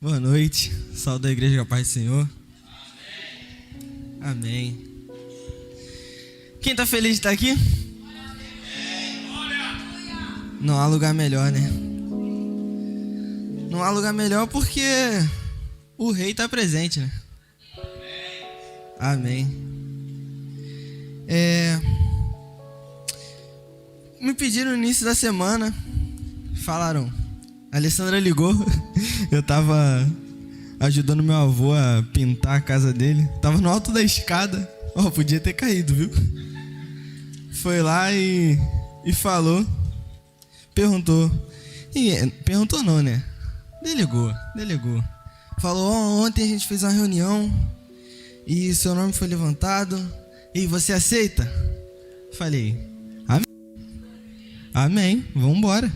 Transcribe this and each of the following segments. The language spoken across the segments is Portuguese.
Boa noite, salve da igreja com a paz do Senhor. Amém. Quem tá feliz de estar aqui? Não há lugar melhor, né? Não há lugar melhor porque o rei tá presente, né? Amém. Me pediram no início da semana, falaram, a Alessandra ligou, eu tava ajudando meu avô a pintar a casa dele, tava no alto da escada, podia ter caído, viu? Foi lá e falou, perguntou não, né? Delegou. Falou, ontem a gente fez uma reunião e seu nome foi levantado e você aceita? Falei, amém, vambora.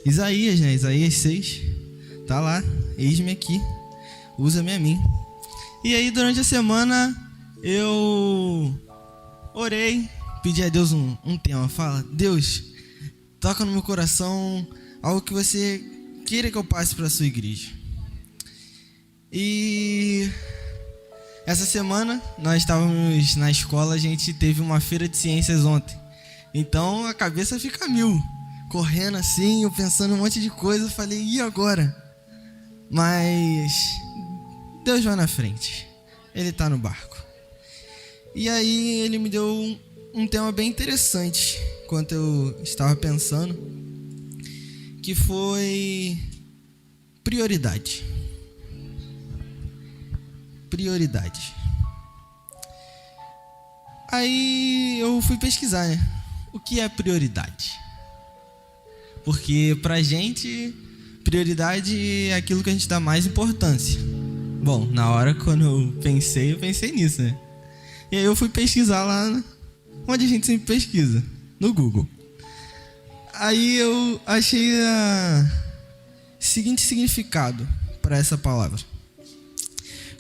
Isaías, né? Isaías 6. Tá lá, eis-me aqui, usa-me a mim. E aí durante a semana eu orei, pedi a Deus um tema. Fala, Deus, toca no meu coração algo que você queira que eu passe para a sua igreja. E essa semana nós estávamos na escola, a gente teve uma feira de ciências ontem. Então a cabeça fica mil, correndo assim, eu pensando um monte de coisa. Eu falei, e agora? Mas Deus vai na frente, Ele tá no barco. E aí Ele me deu um tema bem interessante enquanto eu estava pensando, que foi prioridade. Aí eu fui pesquisar, né? O que é prioridade? Porque pra gente, prioridade é aquilo que a gente dá mais importância. Bom, na hora quando eu pensei nisso, né? E aí eu fui pesquisar lá onde a gente sempre pesquisa, no Google. Aí eu achei o seguinte significado para essa palavra: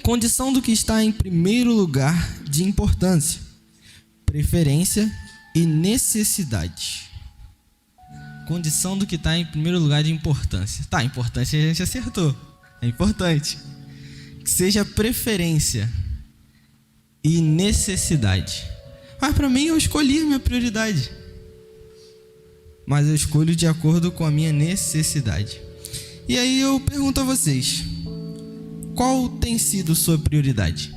condição do que está em primeiro lugar de importância, preferência e necessidade. Condição do que está em primeiro lugar de importância. Tá, importância a gente acertou. É importante. Que seja preferência e necessidade. Mas para mim eu escolhi a minha prioridade. Mas eu escolho de acordo com a minha necessidade. E aí eu pergunto a vocês, qual tem sido sua prioridade?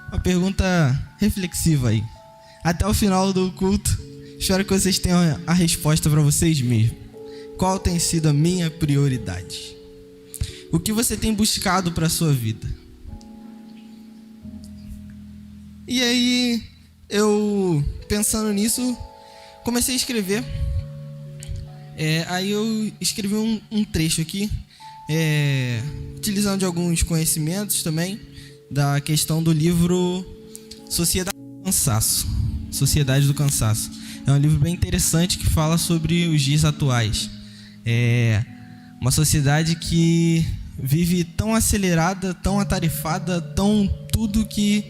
Uma pergunta reflexiva aí. Até o final do culto, espero que vocês tenham a resposta para vocês mesmos. Qual tem sido a minha prioridade? O que você tem buscado para a sua vida? E aí, eu pensando nisso, comecei a escrever. Aí eu escrevi um trecho aqui, utilizando de alguns conhecimentos também, da questão do livro Sociedade do Cansaço. É um livro bem interessante que fala sobre os dias atuais. É uma sociedade que vive tão acelerada, tão atarefada, tão tudo que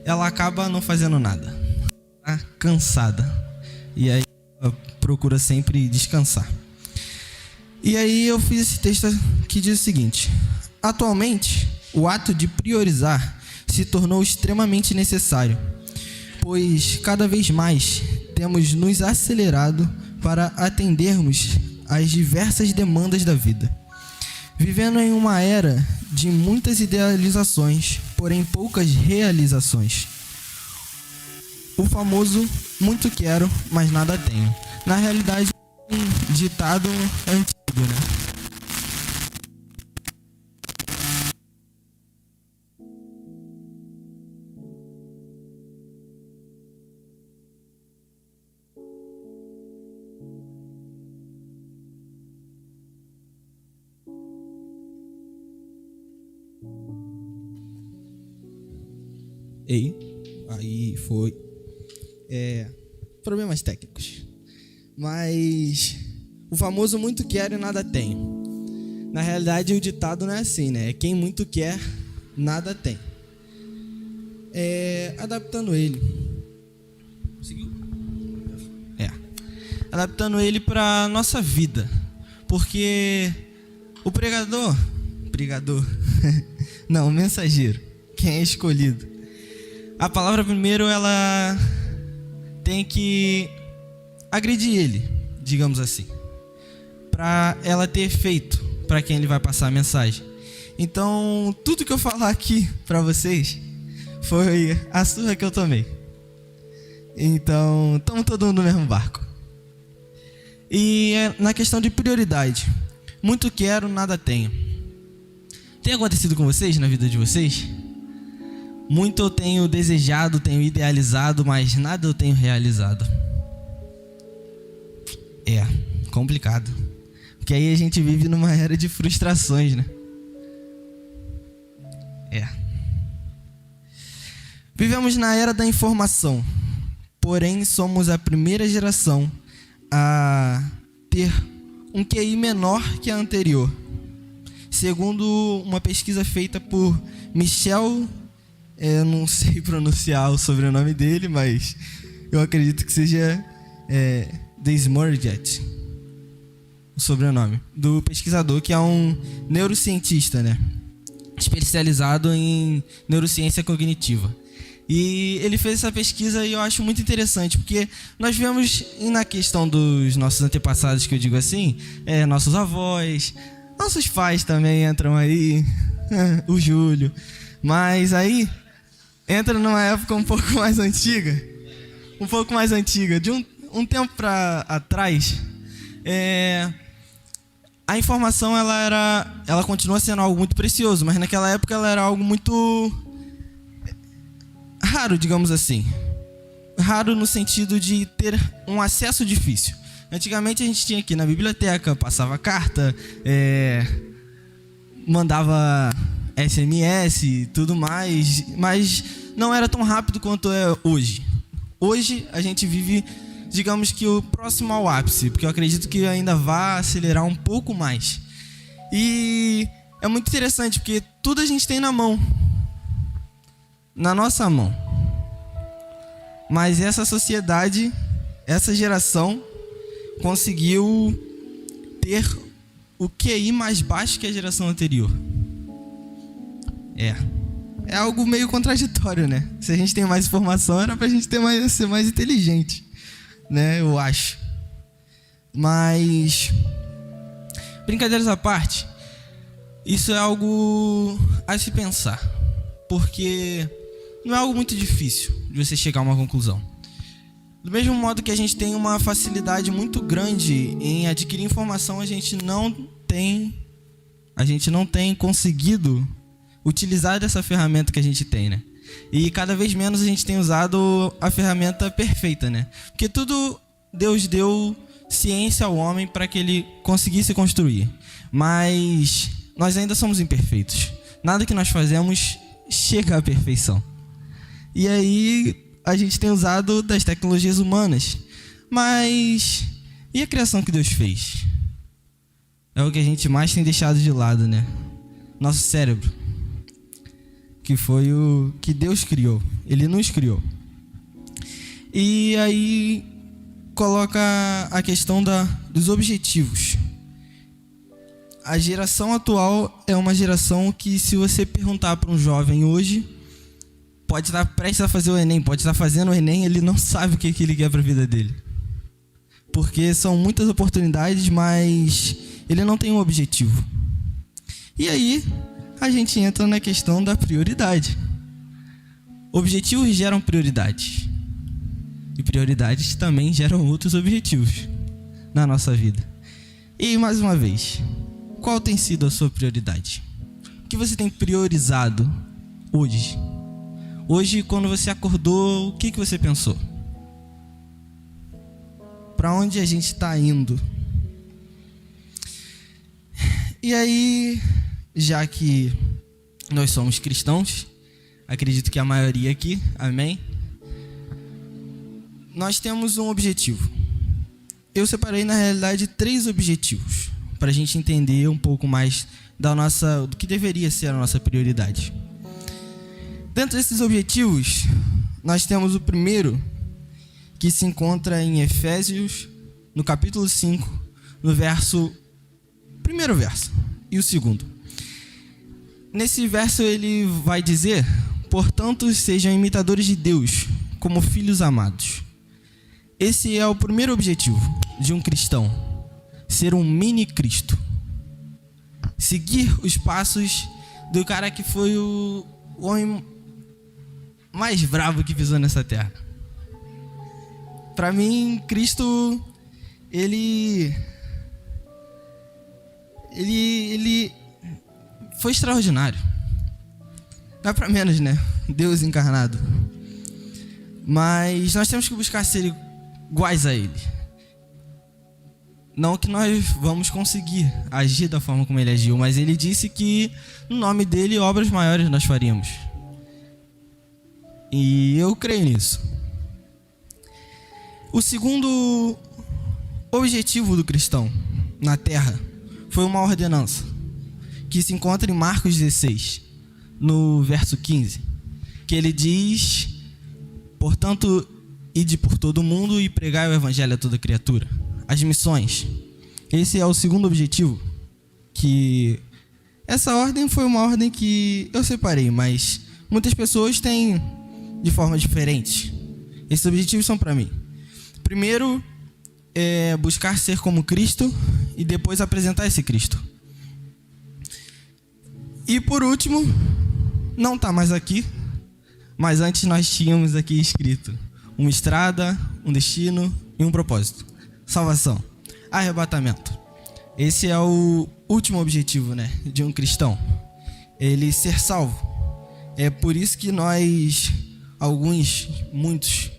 ela acaba não fazendo nada. Tá cansada. E aí ela procura sempre descansar. E aí eu fiz esse texto que diz o seguinte: atualmente, o ato de priorizar se tornou extremamente necessário, pois cada vez mais temos nos acelerado para atendermos às diversas demandas da vida. Vivendo em uma era de muitas idealizações, porém poucas realizações. O famoso muito quero, mas nada tenho. Na realidade, um ditado antigo, né? Aí foi problemas técnicos. Mas o famoso muito quero e nada tenho. Na realidade o ditado não é assim, né? É quem muito quer, nada tem. Adaptando ele. Conseguiu? Adaptando ele para nossa vida. Porque O pregador, não, o mensageiro, quem é escolhido. A palavra primeiro, ela tem que agredir ele, digamos assim, para ela ter efeito para quem ele vai passar a mensagem. Então, tudo que eu falar aqui para vocês foi a surra que eu tomei. Então, estamos todo mundo no mesmo barco. E na questão de prioridade, muito quero, nada tenho. Tem acontecido com vocês, na vida de vocês? Muito eu tenho desejado, tenho idealizado, mas nada eu tenho realizado. É complicado, porque aí a gente vive numa era de frustrações, né? Vivemos na era da informação, porém somos a primeira geração a ter um QI menor que a anterior. Segundo uma pesquisa feita por Michel, eu não sei pronunciar o sobrenome dele, mas eu acredito que seja Desmorget, o sobrenome do pesquisador, que é um neurocientista, né? Especializado em neurociência cognitiva. E ele fez essa pesquisa e eu acho muito interessante, porque nós vemos na questão dos nossos antepassados, que eu digo assim, nossos avós, nossos pais também entram aí, o Júlio, mas aí entra numa época um pouco mais antiga, de um tempo para atrás. A informação ela continua sendo algo muito precioso, mas naquela época ela era algo muito raro, digamos assim. Raro no sentido de ter um acesso difícil. Antigamente a gente tinha aqui na biblioteca, passava carta, mandava SMS e tudo mais, mas não era tão rápido quanto é hoje. Hoje a gente vive, digamos que o próximo ao ápice, porque eu acredito que ainda vai acelerar um pouco mais. E é muito interessante, porque tudo a gente tem na mão. Na nossa mão. Mas essa sociedade, essa geração conseguiu ter o QI mais baixo que a geração anterior. É algo meio contraditório, né? Se a gente tem mais informação, era pra gente ser mais inteligente, né? Eu acho. Mas, brincadeiras à parte, isso é algo a se pensar, porque não é algo muito difícil de você chegar a uma conclusão. Do mesmo modo que a gente tem uma facilidade muito grande em adquirir informação, a gente não tem conseguido utilizar dessa ferramenta que a gente tem, né? E cada vez menos a gente tem usado a ferramenta perfeita, né? Porque Deus deu ciência ao homem para que ele conseguisse construir. Mas nós ainda somos imperfeitos. Nada que nós fazemos chega à perfeição. E aí a gente tem usado das tecnologias humanas. Mas e a criação que Deus fez? É o que a gente mais tem deixado de lado, né? Nosso cérebro, que foi o que Deus criou. Ele nos criou. E aí coloca a questão dos objetivos. A geração atual é uma geração que, se você perguntar para um jovem hoje, pode estar prestes a fazer o Enem, pode estar fazendo o Enem, ele não sabe o que ele quer para a vida dele. Porque são muitas oportunidades, mas ele não tem um objetivo. E aí a gente entra na questão da prioridade. Objetivos geram prioridades. E prioridades também geram outros objetivos na nossa vida. E mais uma vez, qual tem sido a sua prioridade? O que você tem priorizado hoje? Hoje, quando você acordou, o que você pensou? Para onde a gente está indo? E aí, já que nós somos cristãos, acredito que a maioria aqui, amém? Nós temos um objetivo. Eu separei, na realidade, 3 objetivos, para a gente entender um pouco mais do que deveria ser a nossa prioridade. Dentro desses objetivos, nós temos o primeiro, que se encontra em Efésios, no capítulo 5, no primeiro verso. e o segundo. Nesse verso ele vai dizer: portanto, sejam imitadores de Deus, como filhos amados. Esse é o primeiro objetivo de um cristão: ser um mini Cristo. Seguir os passos do cara que foi o homem mais bravo que pisou nessa terra. Para mim, Cristo, ele foi extraordinário. Não é para menos, né? Deus encarnado. Mas nós temos que buscar ser iguais a Ele. Não que nós vamos conseguir agir da forma como Ele agiu, mas Ele disse que no nome dEle obras maiores nós faríamos. E eu creio nisso. O segundo objetivo do cristão na terra foi uma ordenança, que se encontra em Marcos 16, no verso 15, que ele diz: portanto, ide por todo o mundo e pregai o evangelho a toda criatura. As missões. Esse é o segundo objetivo. Que essa ordem foi uma ordem que eu separei, mas muitas pessoas têm de forma diferente. Esses objetivos são para mim. Primeiro é buscar ser como Cristo e depois apresentar esse Cristo. E por último, não está mais aqui, mas antes nós tínhamos aqui escrito: uma estrada, um destino e um propósito. Salvação, arrebatamento. Esse é o último objetivo, né, de um cristão. Ele ser salvo. É por isso que nós, muitos,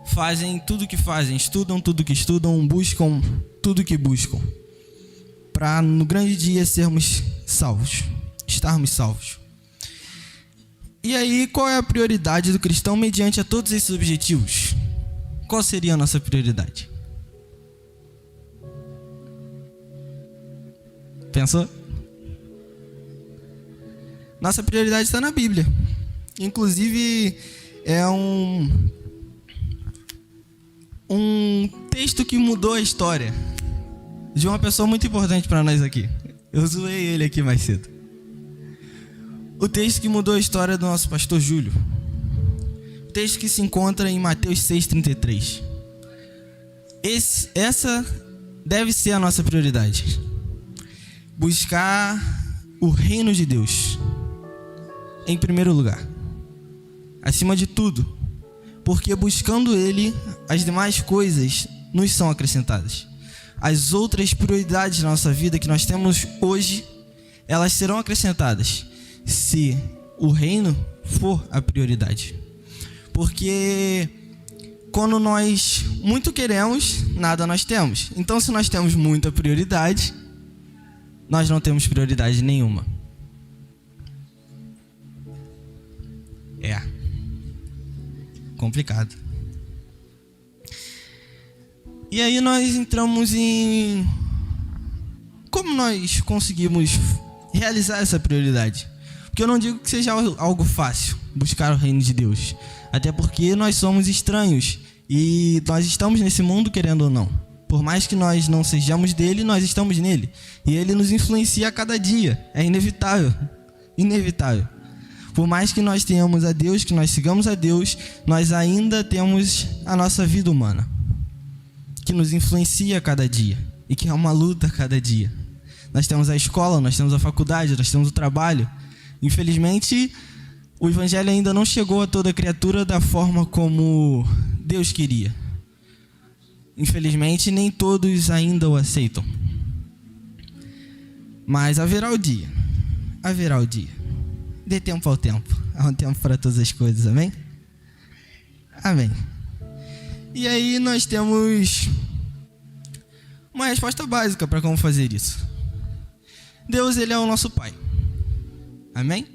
fazem tudo o que fazem, estudam tudo que estudam, buscam tudo que buscam, para no grande dia sermos salvos, estarmos salvos. E aí, qual é a prioridade do cristão mediante a todos esses objetivos? Qual seria a nossa prioridade? Pensou? Nossa prioridade está na Bíblia. Inclusive, é um texto que mudou a história de uma pessoa muito importante para nós aqui. Eu zoei ele aqui mais cedo. O texto que mudou a história do nosso pastor Júlio. O texto que se encontra em Mateus 6,33. Essa deve ser a nossa prioridade. Buscar o reino de Deus em primeiro lugar, acima de tudo, porque buscando Ele, as demais coisas nos são acrescentadas. As outras prioridades da nossa vida que nós temos hoje, elas serão acrescentadas se o reino for a prioridade. Porque quando nós muito queremos, nada nós temos. Então, se nós temos muita prioridade, nós não temos prioridade nenhuma. É complicado. E aí nós entramos em como nós conseguimos realizar essa prioridade. Porque eu não digo que seja algo fácil buscar o reino de Deus, até porque nós somos estranhos e nós estamos nesse mundo querendo ou não. Por mais que nós não sejamos dele, nós estamos nele. E ele nos influencia a cada dia. É inevitável. Inevitável. Por mais que nós tenhamos a Deus, que nós sigamos a Deus, nós ainda temos a nossa vida humana, que nos influencia a cada dia. E que é uma luta a cada dia. Nós temos a escola, nós temos a faculdade, nós temos o trabalho. Infelizmente, o evangelho ainda não chegou a toda criatura da forma como Deus queria. Infelizmente, nem todos ainda o aceitam. Mas haverá o dia. Haverá o dia. Dê tempo ao tempo. Há um tempo para todas as coisas, amém? Amém. E aí nós temos uma resposta básica para como fazer isso. Deus, Ele é o nosso Pai. Amém?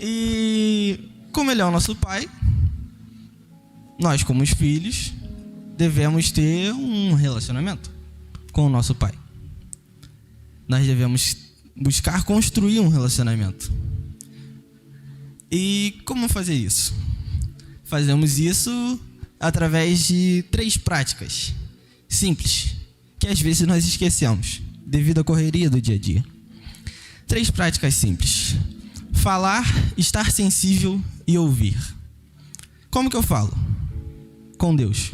E como Ele é o nosso Pai, nós, como os filhos, devemos ter um relacionamento com o nosso Pai. Nós devemos buscar construir um relacionamento. E como fazer isso? Fazemos isso através de 3 práticas simples, que às vezes nós esquecemos. devido à correria do dia a dia. 3 práticas simples: falar, estar sensível e ouvir. Como que eu falo? Com Deus.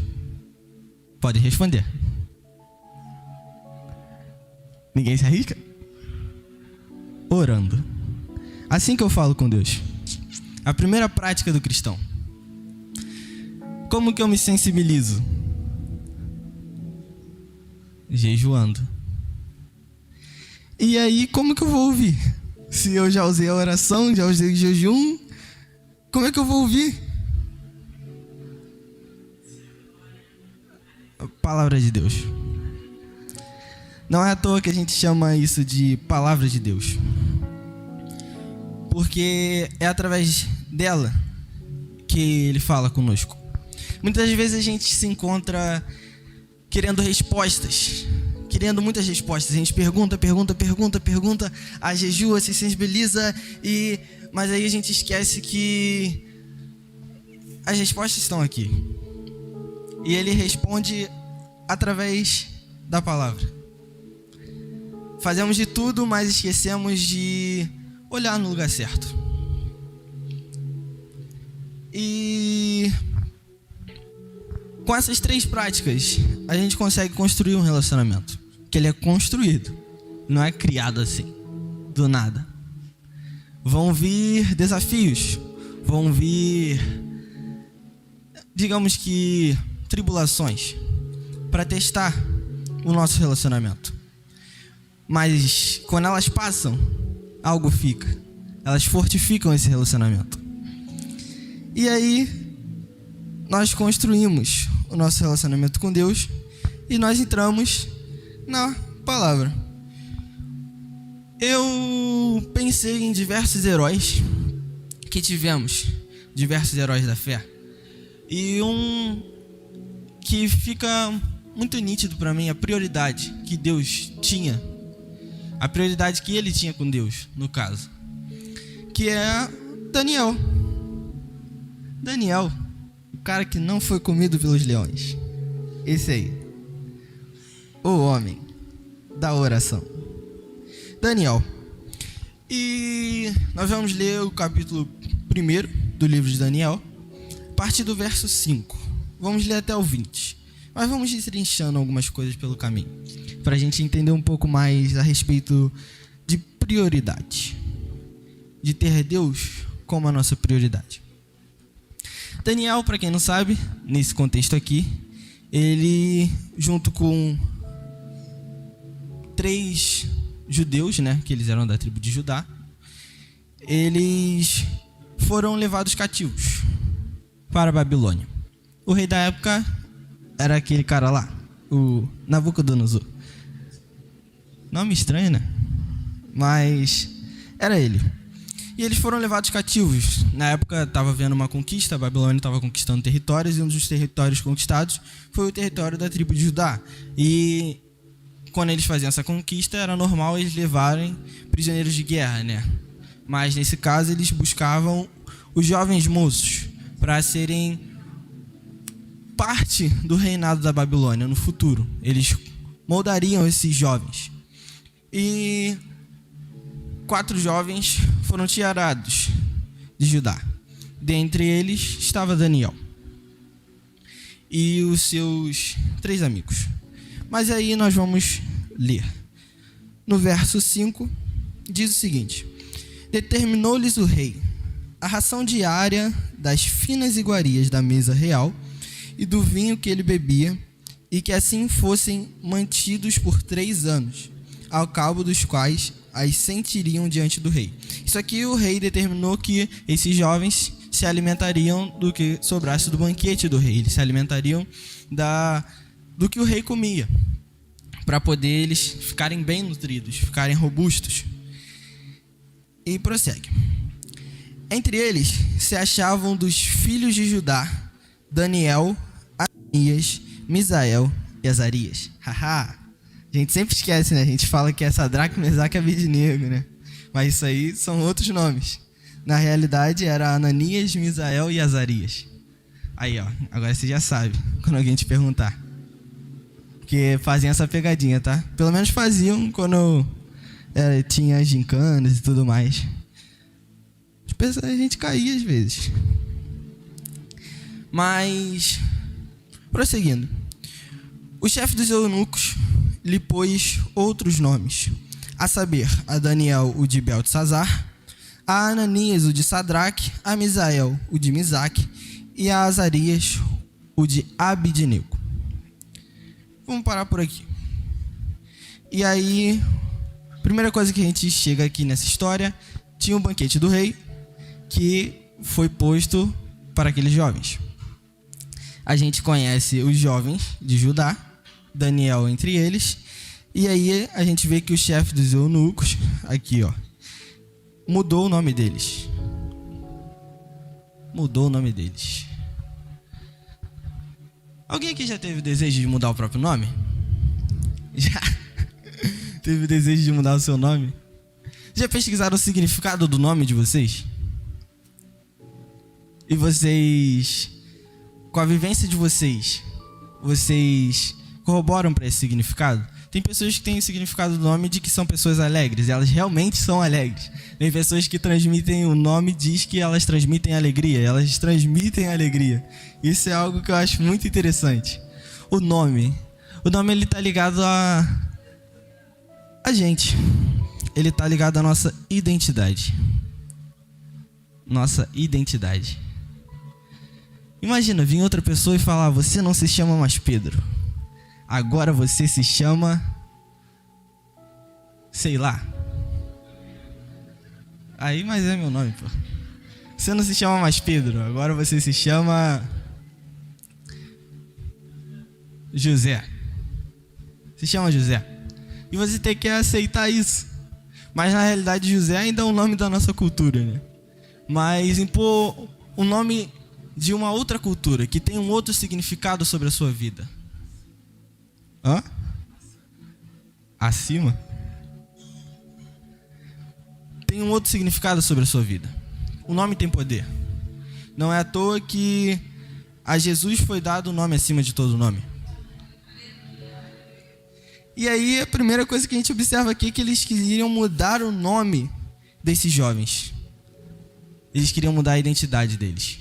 Pode responder. Ninguém se arrisca? Orando. Assim que eu falo com Deus. A primeira prática do cristão. Como que eu me sensibilizo? Jejuando. E aí, como que eu vou ouvir? Se eu já usei a oração, já usei o jejum, como é que eu vou ouvir? A palavra de Deus. Não é à toa que a gente chama isso de palavra de Deus. Porque é através dela que ele fala conosco. Muitas vezes a gente se encontra querendo respostas, querendo muitas respostas. A gente pergunta, a jejua, se sensibiliza, mas aí a gente esquece que as respostas estão aqui. E ele responde através da palavra. Fazemos de tudo, mas esquecemos de olhar no lugar certo. E com essas 3 práticas, a gente consegue construir um relacionamento. Que ele é construído, não é criado assim, do nada. Vão vir desafios, vão vir, digamos que, tribulações, para testar o nosso relacionamento. Mas quando elas passam, algo fica. Elas fortificam esse relacionamento. E aí, nós construímos o nosso relacionamento com Deus e nós entramos na palavra. Eu pensei em diversos heróis que tivemos, diversos heróis da fé. E um que fica muito nítido para mim, a prioridade que Deus tinha, a prioridade que ele tinha com Deus, no caso, que é Daniel. Daniel, o cara que não foi comido pelos leões. Esse aí, o homem da oração, Daniel. E nós vamos ler o capítulo 1 do livro de Daniel, a partir do verso 5. Vamos ler até o 20. Mas vamos destrinchando algumas coisas pelo caminho, para a gente entender um pouco mais a respeito de prioridade, de ter Deus como a nossa prioridade. Daniel, para quem não sabe, nesse contexto aqui, ele, junto com 3 judeus, né, que eles eram da tribo de Judá, eles foram levados cativos para a Babilônia. O rei da época era aquele cara lá, o Nabucodonosor. Nome estranho, né? Mas era ele. E eles foram levados cativos. Na época estava havendo uma conquista, a Babilônia estava conquistando territórios, e um dos territórios conquistados foi o território da tribo de Judá. E quando eles faziam essa conquista, era normal eles levarem prisioneiros de guerra, né? Mas nesse caso eles buscavam os jovens moços para serem parte do reinado da Babilônia no futuro. Eles moldariam esses jovens. E 4 jovens foram tirados de Judá. Dentre eles estava Daniel e os seus 3 amigos. Mas aí nós vamos ler. No verso 5, diz o seguinte: determinou-lhes o rei a ração diária das finas iguarias da mesa real e do vinho que ele bebia, e que assim fossem mantidos por 3 anos, ao cabo dos quais as sentiriam diante do rei. Isso aqui o rei determinou que esses jovens se alimentariam do que sobrasse do banquete do rei. Eles se alimentariam do que o rei comia, para poder eles ficarem bem nutridos, ficarem robustos. E prossegue. Entre eles se achavam dos filhos de Judá Daniel, Ananias, Misael e Azarias. Haha! A gente sempre esquece, né? A gente fala que é Sadraque, Mesaque e Abednego, né? Mas isso aí são outros nomes. Na realidade era Ananias, Misael e Azarias. Aí, ó, agora você já sabe, quando alguém te perguntar. Que faziam essa pegadinha, tá? Pelo menos faziam quando tinha gincanas e tudo mais. A gente caía às vezes. Mas, prosseguindo. O chefe dos eunucos lhe pôs outros nomes, a saber, a Daniel, o de Beltesazar, a Ananias, o de Sadraque, a Misael, o de Misaque, e a Azarias, o de Abidnego. Vamos parar por aqui. E aí, primeira coisa que a gente chega aqui nessa história, tinha um banquete do rei, que foi posto para aqueles jovens. A gente conhece os jovens de Judá, Daniel entre eles, e aí a gente vê que o chefe dos eunucos, aqui ó, mudou o nome deles. Mudou o nome deles. Alguém aqui já teve o desejo de mudar o próprio nome? Já? Teve o desejo de mudar o seu nome? Já pesquisaram o significado do nome de vocês? E vocês, com a vivência de vocês corroboram para esse significado? Tem pessoas que têm o significado do nome de que são pessoas alegres, e elas realmente são alegres. Tem pessoas que transmitem, o nome diz que elas transmitem alegria, elas transmitem alegria. Isso é algo que eu acho muito interessante. O nome ele tá ligado a gente. Ele tá ligado à nossa identidade. Nossa identidade. Imagina, vir outra pessoa e falar: você não se chama mais Pedro. Agora você se chama... sei lá. Aí, mas é meu nome, pô. Você não se chama mais Pedro. Agora você se chama... José. Se chama José. E você tem que aceitar isso. Mas na realidade José ainda é um nome da nossa cultura, né? Mas impor o nome de uma outra cultura, que tem um outro significado sobre a sua vida. Hã? Acima? Tem um outro significado sobre a sua vida. O nome tem poder. Não é à toa que a Jesus foi dado o nome acima de todo nome. E aí a primeira coisa que a gente observa aqui é que eles queriam mudar o nome desses jovens. Eles queriam mudar a identidade deles.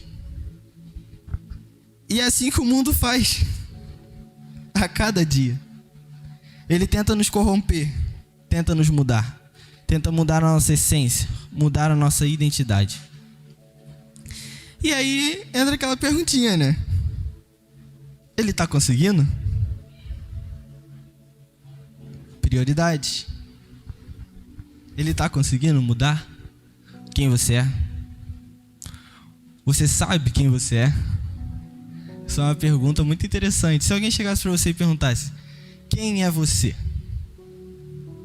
E é assim que o mundo faz. A cada dia. Ele tenta nos corromper, tenta nos mudar, tenta mudar a nossa essência, mudar a nossa identidade. E aí entra aquela perguntinha, né? Ele tá conseguindo? Prioridade. Ele tá conseguindo mudar quem você é? Você sabe quem você é? Isso é uma pergunta muito interessante. Se alguém chegasse para você e perguntasse: quem é você?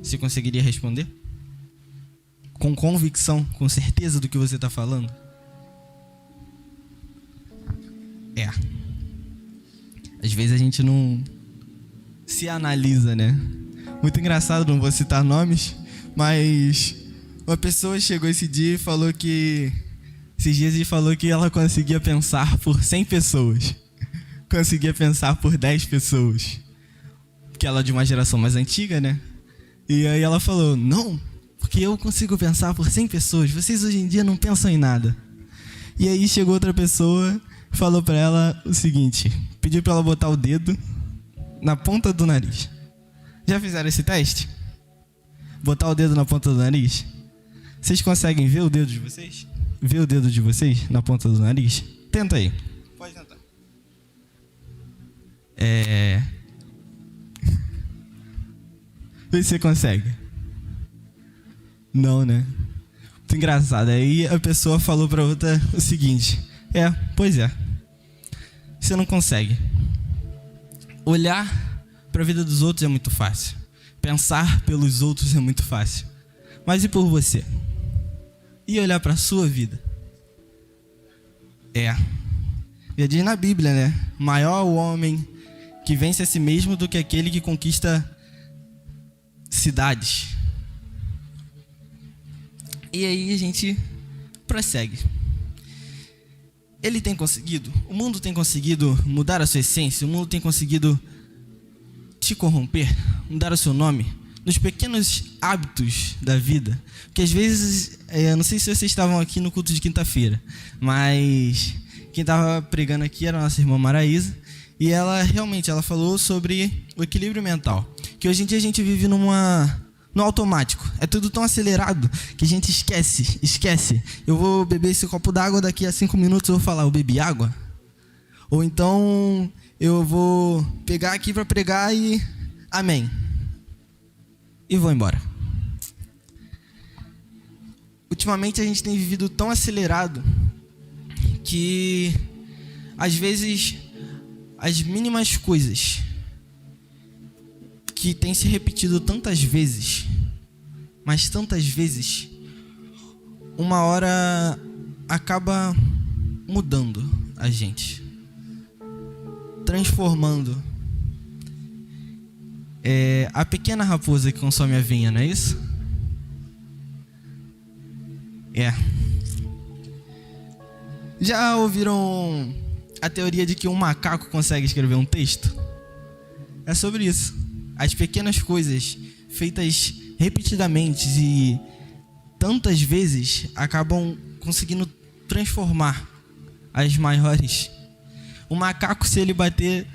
Você conseguiria responder? Com convicção, com certeza do que você está falando? É. Às vezes a gente não se analisa, né? Muito engraçado, não vou citar nomes, mas uma pessoa chegou esse dia e falou que... esses dias ele falou que ela conseguia pensar por 100 pessoas. Conseguia pensar por 10 pessoas. Porque ela é de uma geração mais antiga, né? E aí ela falou: não, porque eu consigo pensar por 100 pessoas. Vocês hoje em dia não pensam em nada. E aí chegou outra pessoa e falou pra ela o seguinte: pediu pra ela botar o dedo na ponta do nariz. Já fizeram esse teste? Botar o dedo na ponta do nariz? Vocês conseguem ver o dedo de vocês? Ver o dedo de vocês na ponta do nariz? Tenta aí. Pode tentar. Vê se você consegue. Não, né? Muito engraçado. Aí a pessoa falou pra outra o seguinte: pois é. Você não consegue. Olhar pra vida dos outros é muito fácil. Pensar pelos outros é muito fácil. Mas e por você? E olhar pra sua vida? Já diz na Bíblia, né? Maior o homem que vence a si mesmo do que aquele que conquista cidades. E aí a gente prossegue. Ele tem conseguido, o mundo tem conseguido mudar a sua essência, o mundo tem conseguido te corromper, mudar o seu nome, nos pequenos hábitos da vida. Porque às vezes, eu não sei se vocês estavam aqui no culto de quinta-feira, mas quem estava pregando aqui era a nossa irmã Maraísa, e ela realmente falou sobre o equilíbrio mental. Que hoje em dia a gente vive no automático. É tudo tão acelerado que a gente esquece. Eu vou beber esse copo d'água, daqui a 5 minutos eu vou falar, eu bebi água? Ou então eu vou pegar aqui para pregar e amém. E vou embora. Ultimamente a gente tem vivido tão acelerado que às vezes as mínimas coisas que têm se repetido tantas vezes, mas tantas vezes, uma hora acaba mudando a gente, transformando. A pequena raposa que consome a vinha, não é isso? Já ouviram a teoria de que um macaco consegue escrever um texto? É sobre isso. As pequenas coisas feitas repetidamente e tantas vezes acabam conseguindo transformar as maiores. O macaco, se ele bater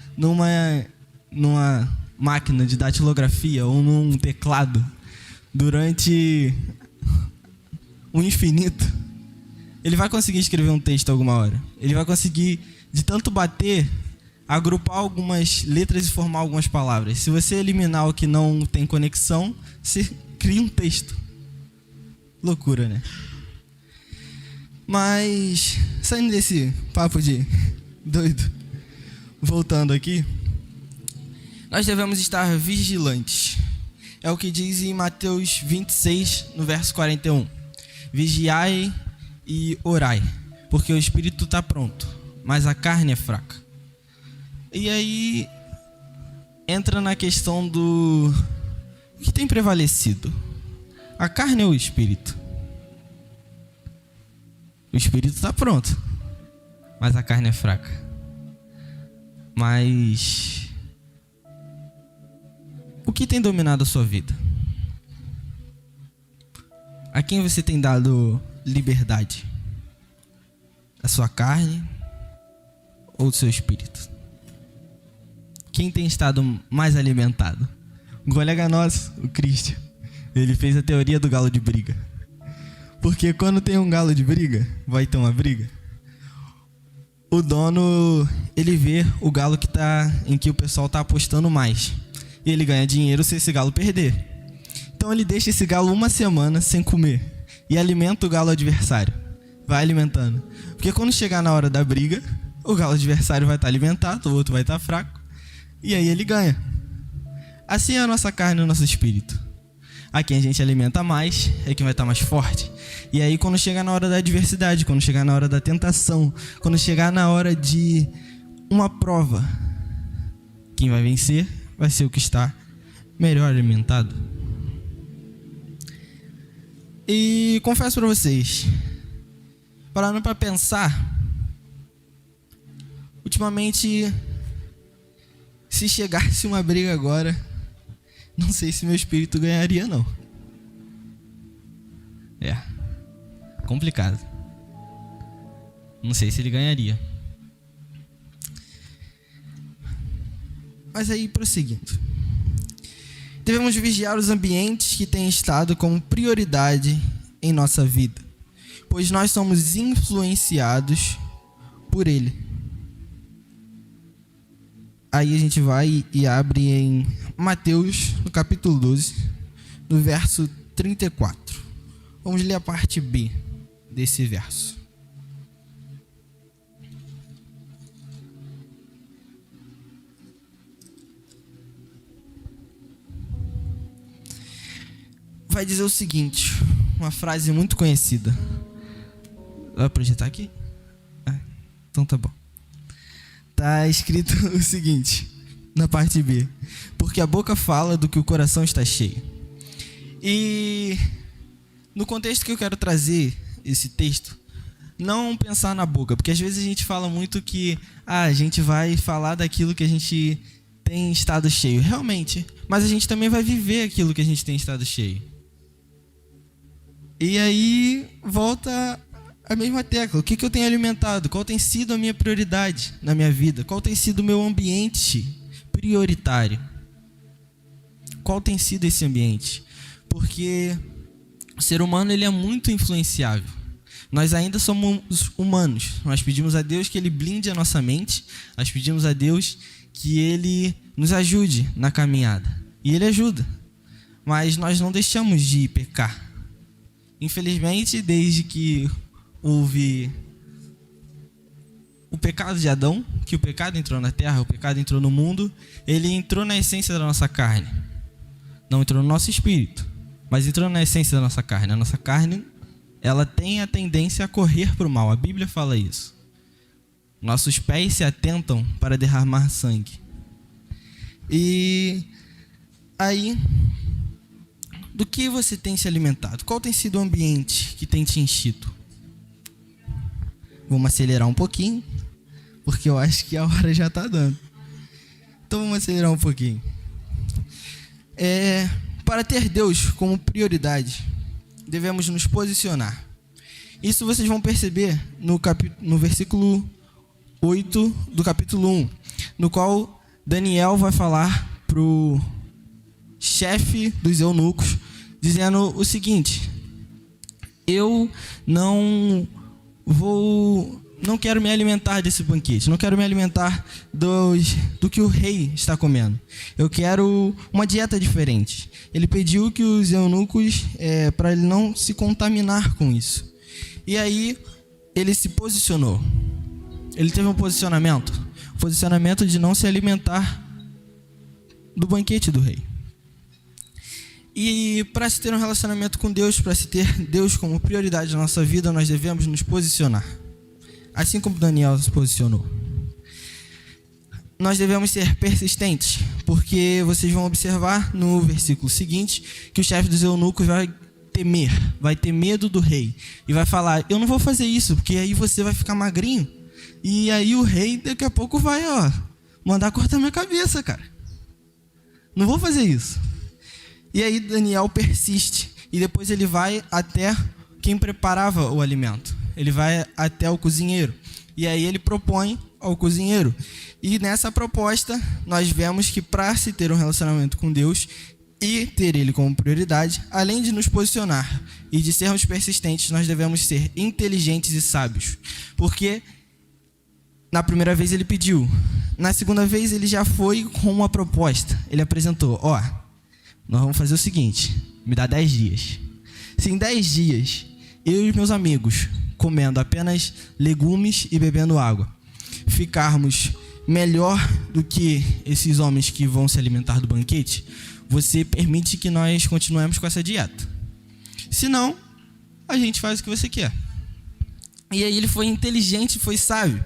numa máquina de datilografia ou num teclado durante o infinito, ele vai conseguir escrever um texto alguma hora. Ele vai conseguir, de tanto bater, agrupar algumas letras e formar algumas palavras. Se você eliminar o que não tem conexão, você cria um texto. Loucura, né? Mas, saindo desse papo de doido, voltando aqui, nós devemos estar vigilantes. É o que diz em Mateus 26, no verso 41. Vigiai e orai, porque o espírito está pronto, mas a carne é fraca. E aí entra na questão do que tem prevalecido, a carne ou o espírito? O espírito está pronto, mas a carne é fraca. Mas o que tem dominado a sua vida? A quem você tem dado liberdade? A sua carne ou o seu espírito? Quem tem estado mais alimentado? Um colega nosso, o Christian, ele fez a teoria do galo de briga. Porque quando tem um galo de briga, vai ter uma briga. O dono, ele vê o galo em que o pessoal está apostando mais. E ele ganha dinheiro se esse galo perder. Então ele deixa esse galo uma semana sem comer e alimenta o galo adversário. Vai alimentando. Porque quando chegar na hora da briga, o galo adversário vai estar alimentado, o outro vai estar fraco. E aí ele ganha. Assim é a nossa carne e o nosso espírito. A quem a gente alimenta mais é quem vai estar mais forte. E aí quando chegar na hora da adversidade, quando chegar na hora da tentação, quando chegar na hora de uma prova, quem vai vencer vai ser o que está melhor alimentado. E confesso para vocês, parando para pensar, ultimamente, se chegasse uma briga agora, não sei se meu espírito ganharia não. Complicado. Não sei se ele ganharia. Mas aí, prosseguindo. Devemos vigiar os ambientes que têm estado como prioridade em nossa vida, pois nós somos influenciados por ele. Aí a gente vai e abre em Mateus, no capítulo 12, no verso 34. Vamos ler a parte B desse verso. Vai dizer o seguinte, uma frase muito conhecida. Vai projetar aqui? Então tá bom. Tá escrito o seguinte, na parte B: porque a boca fala do que o coração está cheio. E no contexto que eu quero trazer esse texto, não pensar na boca, porque às vezes a gente fala muito que a gente vai falar daquilo que a gente tem estado cheio, realmente. Mas a gente também vai viver aquilo que a gente tem estado cheio. E aí volta a mesma tecla. O que eu tenho alimentado? Qual tem sido a minha prioridade na minha vida? Qual tem sido o meu ambiente prioritário? Qual tem sido esse ambiente? Porque o ser humano, ele é muito influenciável. Nós ainda somos humanos. Nós pedimos a Deus que Ele blinde a nossa mente. Nós pedimos a Deus que Ele nos ajude na caminhada. E Ele ajuda. Mas nós não deixamos de pecar. Infelizmente, desde que houve o pecado de Adão, que o pecado entrou na terra, o pecado entrou no mundo, ele entrou na essência da nossa carne. Não entrou no nosso espírito, mas entrou na essência da nossa carne. A nossa carne, ela tem a tendência a correr para o mal. A Bíblia fala isso. Nossos pés se atentam para derramar sangue. E aí, do que você tem se alimentado? Qual tem sido o ambiente que tem te enchido? Vamos acelerar um pouquinho, porque eu acho que a hora já está dando. Então vamos acelerar um pouquinho. Para ter Deus como prioridade, devemos nos posicionar. Isso vocês vão perceber no versículo 8 do capítulo 1, no qual Daniel vai falar para o chefe dos eunucos, dizendo o seguinte: eu não quero me alimentar desse banquete, não quero me alimentar do que o rei está comendo. Eu quero uma dieta diferente. Ele pediu que os eunucos, para ele não se contaminar com isso. E aí ele se posicionou. Ele teve um posicionamento de não se alimentar do banquete do rei. E para se ter um relacionamento com Deus, para se ter Deus como prioridade na nossa vida, nós devemos nos posicionar. Assim como Daniel se posicionou. Nós devemos ser persistentes, porque vocês vão observar no versículo seguinte que o chefe dos eunucos vai ter medo do rei. E vai falar: eu não vou fazer isso, porque aí você vai ficar magrinho. E aí o rei daqui a pouco vai mandar cortar minha cabeça, cara. Não vou fazer isso. E aí Daniel persiste. E depois ele vai até quem preparava o alimento. Ele vai até o cozinheiro. E aí ele propõe ao cozinheiro. E nessa proposta, nós vemos que para se ter um relacionamento com Deus e ter Ele como prioridade, além de nos posicionar e de sermos persistentes, nós devemos ser inteligentes e sábios. Porque na primeira vez ele pediu. Na segunda vez ele já foi com uma proposta. Ele apresentou: nós vamos fazer o seguinte, me dá 10 dias. Se em 10 dias, eu e meus amigos, comendo apenas legumes e bebendo água, ficarmos melhor do que esses homens que vão se alimentar do banquete, você permite que nós continuemos com essa dieta. Se não, a gente faz o que você quer. E aí ele foi inteligente, foi sábio.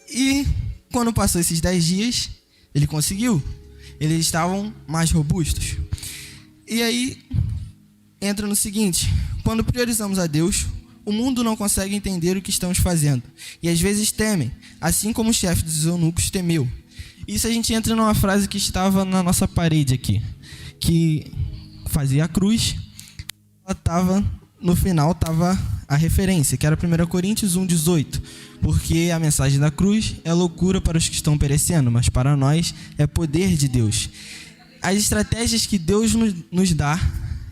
E quando passou esses 10 dias, ele conseguiu. Eles estavam mais robustos. E aí entra no seguinte: quando priorizamos a Deus, o mundo não consegue entender o que estamos fazendo. E às vezes temem, assim como o chefe dos eunucos temeu. Isso a gente entra numa frase que estava na nossa parede aqui, que fazia a cruz. No final estava a referência, que era 1 Coríntios 1,18. Porque a mensagem da cruz é loucura para os que estão perecendo, mas para nós é poder de Deus. As estratégias que Deus nos dá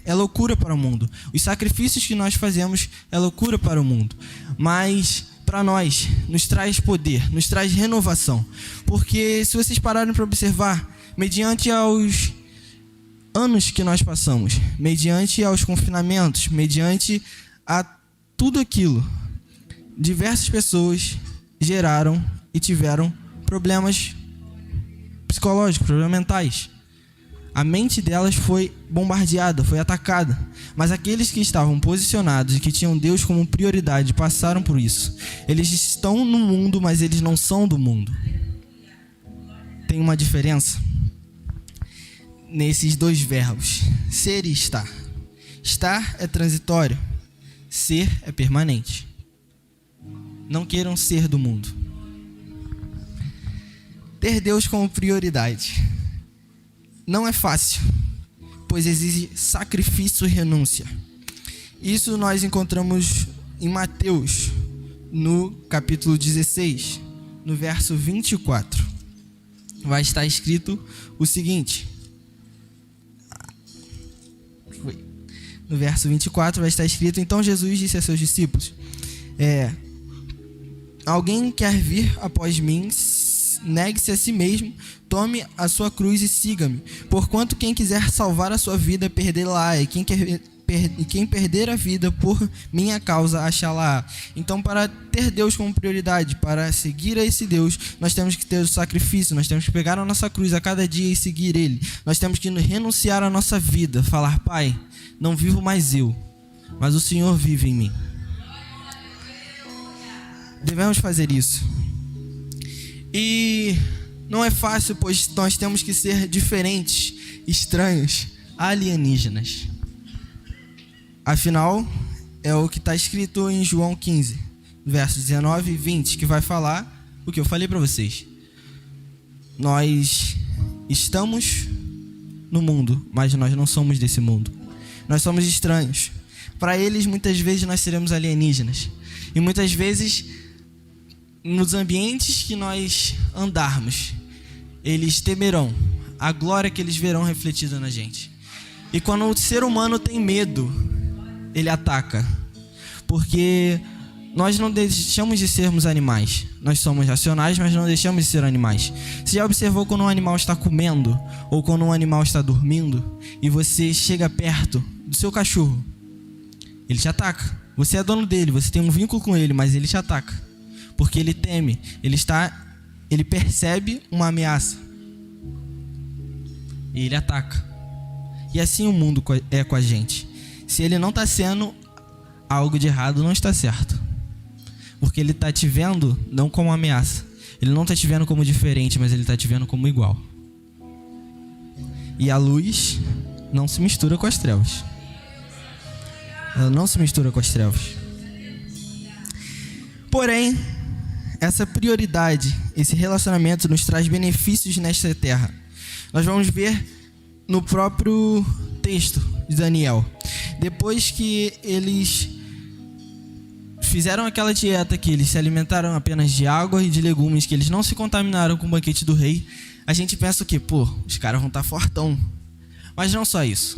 é loucura para o mundo. Os sacrifícios que nós fazemos é loucura para o mundo. Mas para nós, nos traz poder, nos traz renovação. Porque se vocês pararem para observar, mediante aos anos que nós passamos, mediante aos confinamentos, mediante a tudo aquilo, diversas pessoas geraram e tiveram problemas psicológicos, problemas mentais. A mente delas foi bombardeada, foi atacada. Mas aqueles que estavam posicionados e que tinham Deus como prioridade passaram por isso. Eles estão no mundo, mas eles não são do mundo. Tem uma diferença nesses dois verbos: ser e estar. Estar é transitório, ser é permanente. Não queiram ser do mundo. Ter Deus como prioridade não é fácil, pois exige sacrifício e renúncia. Isso nós encontramos em Mateus, no capítulo 16, no verso 24. Vai estar escrito o seguinte. No verso 24 vai estar escrito: então Jesus disse a seus discípulos: alguém quer vir após mim, negue-se a si mesmo, tome a sua cruz e siga-me. Porquanto quem quiser salvar a sua vida, perdê-la-á, e quem perder a vida por minha causa, achá-la-á. Então, para ter Deus como prioridade, para seguir a esse Deus, nós temos que ter o sacrifício, nós temos que pegar a nossa cruz a cada dia e seguir Ele. Nós temos que renunciar à nossa vida, falar: Pai, não vivo mais eu, mas o Senhor vive em mim. Devemos fazer isso. E não é fácil, pois nós temos que ser diferentes, estranhos, alienígenas. Afinal, é o que está escrito em João 15, versos 19 e 20, que vai falar o que eu falei para vocês. Nós estamos no mundo, mas nós não somos desse mundo. Nós somos estranhos. Para eles, muitas vezes, nós seremos alienígenas. E muitas vezes, nos ambientes que nós andarmos, eles temerão a glória que eles verão refletida na gente. E quando o ser humano tem medo, ele ataca. Porque nós não deixamos de sermos animais. Nós somos racionais, mas não deixamos de ser animais. Você já observou quando um animal está comendo, ou quando um animal está dormindo, e você chega perto do seu cachorro? Ele te ataca. Você é dono dele, você tem um vínculo com ele, mas ele te ataca. Porque ele teme, ele percebe uma ameaça. E ele ataca. E assim o mundo é com a gente. Se ele não está sendo, algo de errado não está certo. Porque ele está te vendo não como ameaça. Ele não está te vendo como diferente, mas ele está te vendo como igual. E a luz não se mistura com as trevas. Ela não se mistura com as trevas. Porém, essa prioridade, esse relacionamento nos traz benefícios nesta terra. Nós vamos ver no próprio texto de Daniel. Depois que eles fizeram aquela dieta, que eles se alimentaram apenas de água e de legumes, que eles não se contaminaram com o banquete do rei, a gente pensa que, os caras vão estar fortão. Mas não só isso.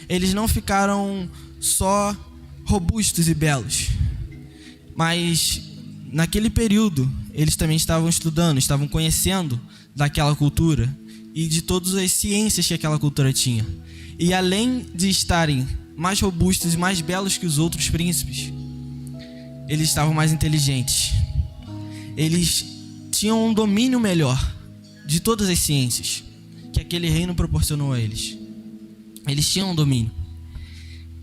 Eles não ficaram só robustos e belos. Mas naquele período, eles também estavam estudando, estavam conhecendo daquela cultura e de todas as ciências que aquela cultura tinha. E além de estarem mais robustos e mais belos que os outros príncipes, eles estavam mais inteligentes. Eles tinham um domínio melhor de todas as ciências que aquele reino proporcionou a eles. Eles tinham um domínio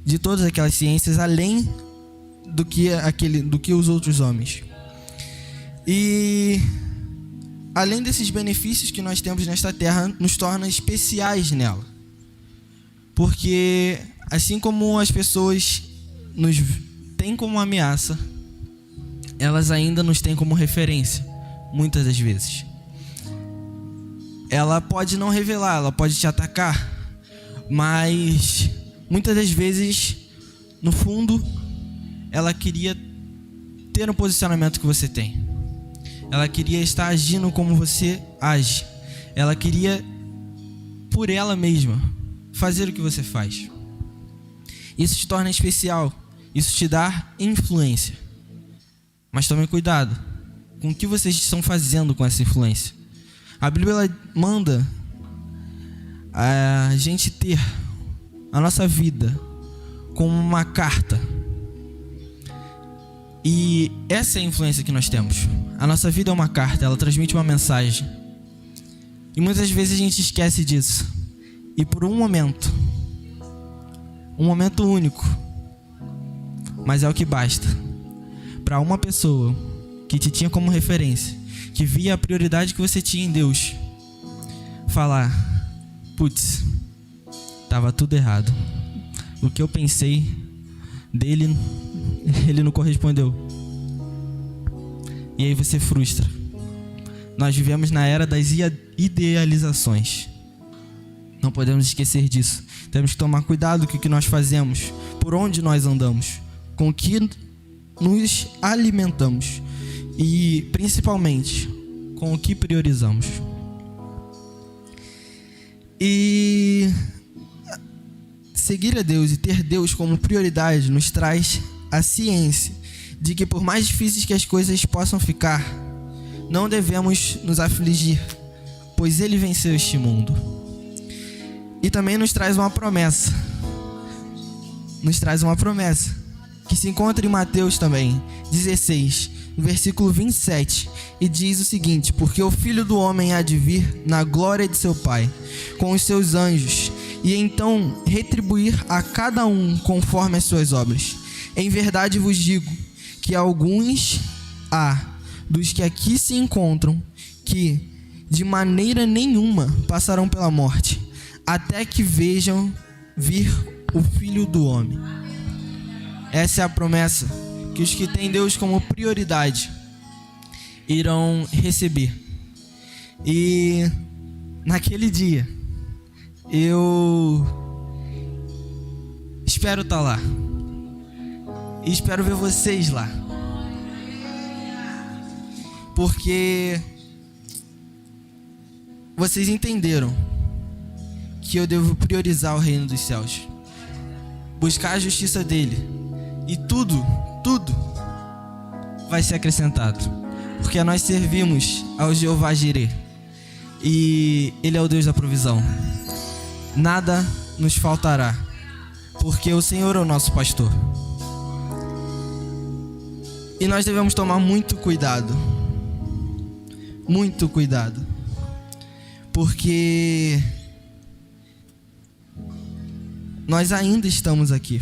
de todas aquelas ciências, além do que os outros homens. E além desses benefícios que nós temos nesta terra, nos torna especiais nela. Porque assim como as pessoas nos têm como ameaça, elas ainda nos têm como referência, muitas das vezes. Ela pode não revelar, ela pode te atacar, mas muitas das vezes, no fundo, ela queria ter um posicionamento que você tem. Ela queria estar agindo como você age. Ela queria, por ela mesma, fazer o que você faz. Isso te torna especial. Isso te dá influência. Mas tomem cuidado com o que vocês estão fazendo com essa influência. A Bíblia ela manda a gente ter a nossa vida como uma carta. E essa é a influência que nós temos. A nossa vida é uma carta, ela transmite uma mensagem. E muitas vezes a gente esquece disso. E por um momento único, mas é o que basta para uma pessoa que te tinha como referência, que via a prioridade que você tinha em Deus, falar: putz, estava tudo errado. O que eu pensei dele, ele não correspondeu. E aí você frustra. Nós vivemos na era das idealizações. Não podemos esquecer disso. Temos que tomar cuidado com o que nós fazemos, por onde nós andamos, com o que nos alimentamos e, principalmente, com o que priorizamos. E seguir a Deus e ter Deus como prioridade nos traz a ciência de que, por mais difíceis que as coisas possam ficar, não devemos nos afligir, pois Ele venceu este mundo. E também nos traz uma promessa. Que se encontra em Mateus também, 16, versículo 27, e diz o seguinte: porque o Filho do Homem há de vir na glória de seu Pai, com os seus anjos, e então retribuir a cada um conforme as suas obras. Em verdade vos digo que alguns há dos que aqui se encontram que de maneira nenhuma passarão pela morte, até que vejam vir o Filho do Homem. Essa é a promessa que os que têm Deus como prioridade irão receber. E naquele dia eu espero estar lá. E espero ver vocês lá. Porque vocês entenderam que eu devo priorizar o reino dos céus, buscar a justiça dele, e tudo vai ser acrescentado, porque nós servimos ao Jeová Jireh, e Ele é o Deus da provisão. Nada nos faltará, porque o Senhor é o nosso pastor. E nós devemos tomar muito cuidado, porque nós ainda estamos aqui.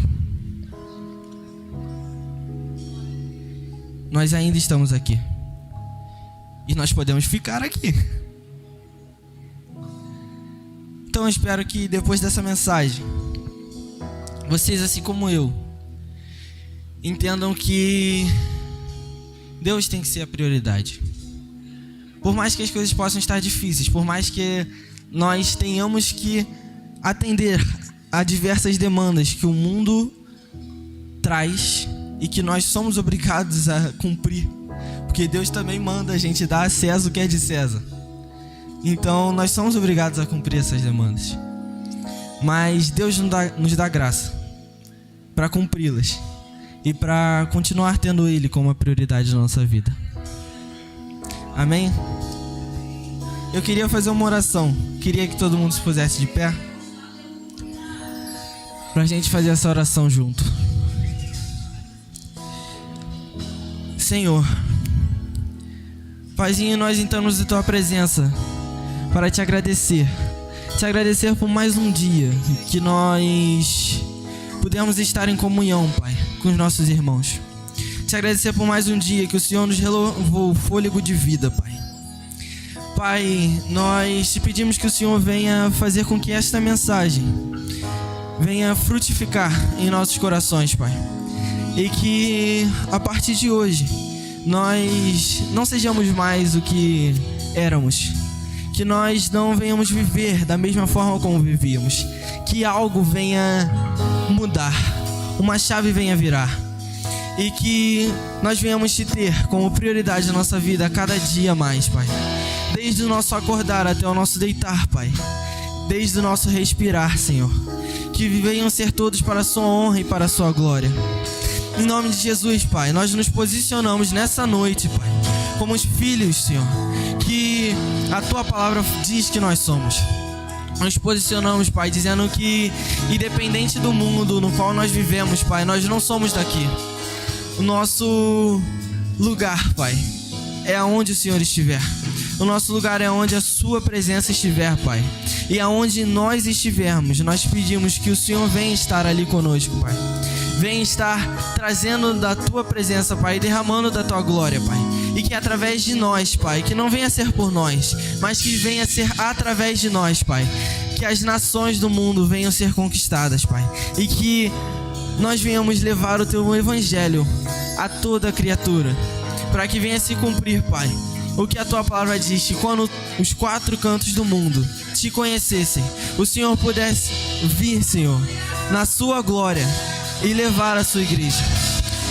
E nós podemos ficar aqui. Então eu espero que depois dessa mensagem, vocês, assim como eu, entendam que Deus tem que ser a prioridade. Por mais que as coisas possam estar difíceis, por mais que nós tenhamos que atender a diversas demandas que o mundo traz e que nós somos obrigados a cumprir, porque Deus também manda a gente dar a César o que é de César. Então nós somos obrigados a cumprir essas demandas, mas Deus nos dá graça para cumpri-las e para continuar tendo Ele como a prioridade na nossa vida. Amém? Eu queria fazer uma oração. Queria que todo mundo se pusesse de pé pra gente fazer essa oração junto. Senhor, Paizinho, nós entramos em Tua presença para Te agradecer por mais um dia que nós pudemos estar em comunhão, Pai, com os nossos irmãos. Te agradecer por mais um dia que o Senhor nos renovou o fôlego de vida, Pai. Pai, nós te pedimos que o Senhor venha fazer com que esta mensagem venha frutificar em nossos corações, Pai. E que a partir de hoje nós não sejamos mais o que éramos. Que nós não venhamos viver da mesma forma como vivíamos. Que algo venha mudar, uma chave venha virar. E que nós venhamos te ter como prioridade na nossa vida a cada dia mais, Pai. Desde o nosso acordar até o nosso deitar, Pai. Desde o nosso respirar, Senhor. Que venham ser todos para a sua honra e para a sua glória. Em nome de Jesus, Pai, nós nos posicionamos nessa noite, Pai, como os filhos, Senhor, que a Tua palavra diz que nós somos. Nos posicionamos, Pai, dizendo que, independente do mundo no qual nós vivemos, Pai, nós não somos daqui. O nosso lugar, Pai, é aonde o Senhor estiver. O nosso lugar é onde a Sua presença estiver, Pai. E aonde nós estivermos, nós pedimos que o Senhor venha estar ali conosco, Pai. Venha estar trazendo da Tua presença, Pai, derramando da Tua glória, Pai. E que através de nós, Pai, que não venha ser por nós, mas que venha ser através de nós, Pai, que as nações do mundo venham ser conquistadas, Pai. E que nós venhamos levar o Teu evangelho a toda criatura, para que venha se cumprir, Pai, o que a tua palavra diz, que quando os 4 cantos do mundo te conhecessem, o Senhor pudesse vir, Senhor, na sua glória e levar a sua igreja.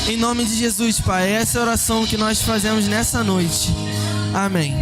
Em nome de Jesus, Pai, essa é a oração que nós fazemos nessa noite. Amém.